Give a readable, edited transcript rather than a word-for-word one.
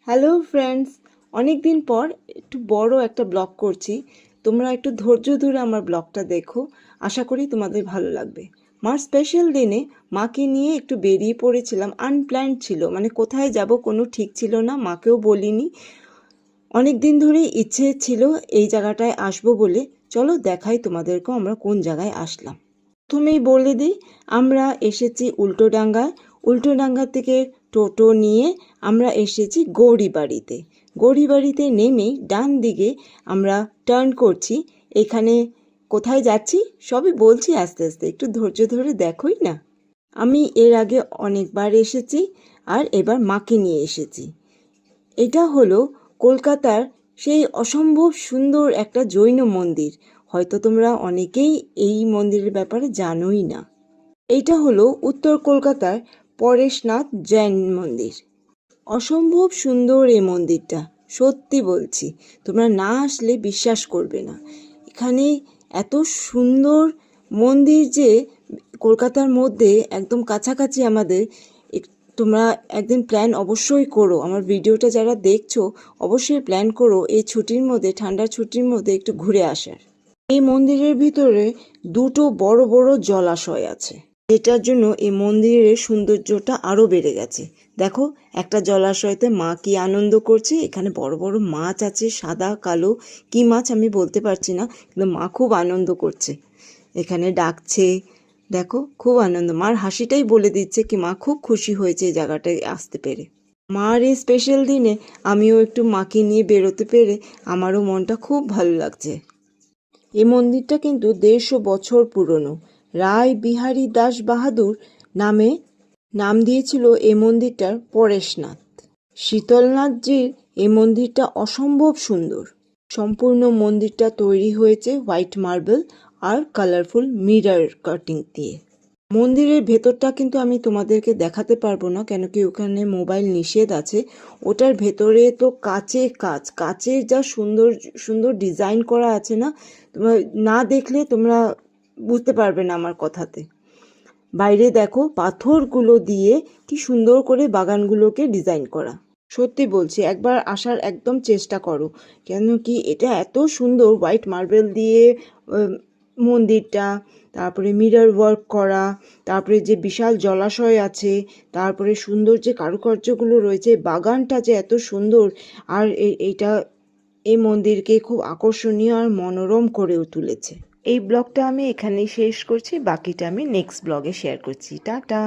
Hello friends, অনেক দিন পর একটু বড় একটা ব্লগ করছি। তোমরা একটু ধৈর্য ধরে আমার ব্লগটা দেখো, আশা করি তোমাদের ভালো লাগবে। মার স্পেশাল দিনে মাকে নিয়ে একটু বেরিয়ে পড়েছিলাম। আনপ্ল্যান্ড ছিল, মানে কোথায় যাব কোনো ঠিক ছিল না, মাকেও বলিনি। অনেক দিন ধরেই ইচ্ছে ছিল এই জায়গাটায় আসবো বলে। চলো দেখাই তোমাদেরকেও আমরা কোন জায়গায় আসলাম। প্রথমেই বলে দিই, আমরা এসেছি উল্টোডাঙ্গায়। উল্টোডাঙ্গা থেকে টোটো নিয়ে আমরা এসেছি গৌরীবাড়িতে। গৌরীবাড়িতে নেমেই ডান দিকে আমরা টার্ন করছি। এখানে কোথায় যাচ্ছি সবই বলছি আস্তে আস্তে, একটু ধৈর্য ধরে দেখোই না। আমি এর আগে অনেকবার এসেছি, আর এবার মাকে নিয়ে এসেছি। এটা হলো কলকাতার সেই অসম্ভব সুন্দর একটা জৈন মন্দির। হয়তো তোমরা অনেকেই এই মন্দিরের ব্যাপারে জানোই না। এইটা হলো উত্তর কলকাতার পরেশনাথ জৈন মন্দির। অসম্ভব সুন্দর এই মন্দিরটা, সত্যি বলছি, তোমরা না আসলে বিশ্বাস করবে না। এখানে এত সুন্দর মন্দির যে কলকাতার মধ্যে একদম কাছাকাছি আমাদের। তোমরা একদিন প্ল্যান অবশ্যই করো, আমার ভিডিওটা যারা দেখছো অবশ্যই প্ল্যান করো এই ছুটির মধ্যে, ঠান্ডার ছুটির মধ্যে একটু ঘুরে আসার। এই মন্দিরের ভিতরে দুটো বড় বড় জলাশয় আছে, যেটার জন্য এই মন্দিরের সৌন্দর্যটা আরো বেড়ে গেছে। দেখো, একটা জলাশয়তে মা কি আনন্দ করছে। এখানে বড় বড় মাছ আছে, সাদা কালো, কি মাছ আমি বলতে পারছি না, কিন্তু মা খুব আনন্দ করছে, এখানে ডাকছে। দেখো, খুব আনন্দ, মার হাসিটাই বলে দিচ্ছে কি মা খুব খুশি হয়েছে এই জায়গাটায় আসতে পেরে। মার এই স্পেশাল দিনে আমিও একটু মাকে নিয়ে বেরোতে পেরে আমারও মনটা খুব ভালো লাগছে। এই মন্দিরটা কিন্তু 150 বছর পুরনো। রায় বিহারী দাস বাহাদুর নাম দিয়েছিল এই মন্দিরটার পরেশনাথ। শীতলনাথজির এই মন্দিরটা অসম্ভব সুন্দর। সম্পূর্ণ মন্দিরটা তৈরি হয়েছে হোয়াইট মার্বেল আর কালারফুল মিরর কাটিং দিয়ে। মন্দিরের ভেতরটা কিন্তু আমি তোমাদেরকে দেখাতে পারবো না, কেন কি ওখানে মোবাইল নিষেধ আছে। ওটার ভেতরে তো কাচের যা সুন্দর সুন্দর ডিজাইন করা আছে না, তোমরা না দেখলে তোমরা বুঝতে পারবে না আমার কথাতে। বাইরে দেখো, পাথরগুলো দিয়ে কি সুন্দর করে বাগানগুলোকে ডিজাইন করা। সত্যি বলছি, একবার আসার একদম চেষ্টা করো, কেন কি এটা এত সুন্দর হোয়াইট মার্বেল দিয়ে মন্দিরটা, তারপরে মিরর ওয়ার্ক করা, তারপরে যে বিশাল জলাশয় আছে, তারপরে সুন্দর যে কারুকার্যগুলো রয়েছে, বাগানটা যে এত সুন্দর। আর এইটা এই মন্দিরকে খুব আকর্ষণীয় আর মনোরম করেও তুলেছে। এই ব্লগটা আমি এখানেই শেষ করছি, বাকিটা আমি নেক্সট ব্লগে শেয়ার করছি। টাটা।